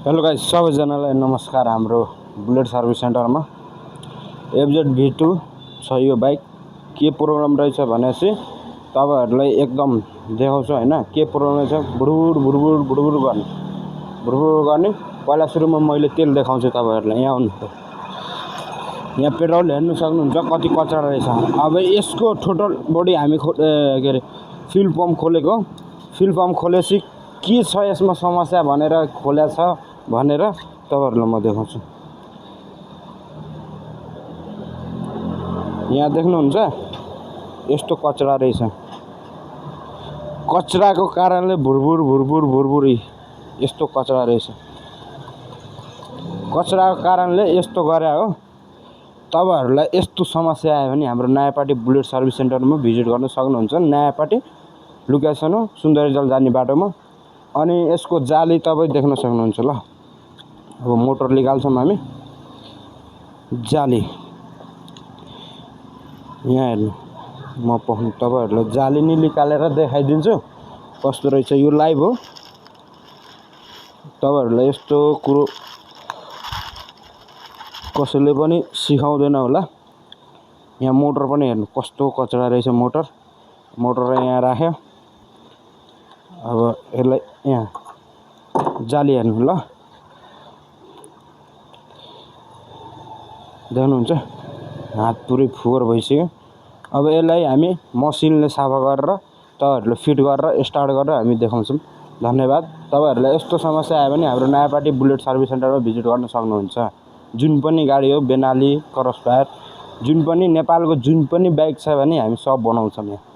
Hello guys, सबैजनालाई नमस्कार। हाम्रो बुलेट सर्भिस सेन्टरमा एफजेड V2 छ। यो बाइक के प्रोग्राम रहेछ भनेपछि तपाईहरुलाई एकदम देखाउँछु हैन। के प्रोग्राम रहेछ, बुडबुड गर्ने। पहिला सुरुमा मैले तेल देखाउँछु तपाईहरुलाई। यहाँ यहाँ पेट्रोल हेर्नु सक्नुहुन्छ कति कचरा रहेछ। अब यसको टोटल बडी हामी के रे फ्युल पम्प खोलेको। फ्युल पम्प खोलेपछि के छ यसमा समस्या भनेर खोल्या छ भनेर तपाईहरुलाई म देखाउँछु। यहाँ देख्नुहुन्छ यस्तो कचरा रहेछ। कचराको कारणले भुरभुर यस्तो कचरा रहेछ। कचराको कारणले यस्तो गरे हो। तपाईहरुलाई यस्तो समस्या आयो भने हाम्रो नयाँपाटी बुलेट सर्भिस सेन्टरमा भिजिट गर्न सक्नुहुन्छ। नयाँपाटी लोकेसन हो सुन्दरीजल जाने बाटोमा। अनि यसको जाली तपाई देख्न सक्नुहुन्छ। ल अब मोटर निकाल्छौं हामी। जाली यहाँ हेर्नु, म तपाईहरुलाई जाली नि निकालेर देखाइदिन्छु कस्तो रहेछ। यो लाइभ हो। तपाईहरुलाई यस्तो कुरो कसैले पनि सिकाउँदैन होला। यहाँ मोटर पनि हेर्नु कस्तो कचरा रहेछ। मोटर यहाँ राख्यो। अब यसलाई यहाँ जाली हेर्नु ल, देख्नुहुन्छ हात पुरै फोहोर भइसक्यो। अब यसलाई हामी मसिनले सफा गरेर तपाईहरुले फिट गरेर स्टार्ट गरेर हामी देखाउँछौं। धन्यवाद। तपाईहरुलाई यस्तो समस्या आयो भने हाम्रो नयाँपाटी बुलेट सर्भिस सेन्टरमा भिजिट गर्न सक्नुहुन्छ। जुन पनि गाडी हो, बेनाली, क्रसफायर, जुन पनि नेपालको जुन पनि बाइक छ भने हामी सब बनाउँछौं यहाँ।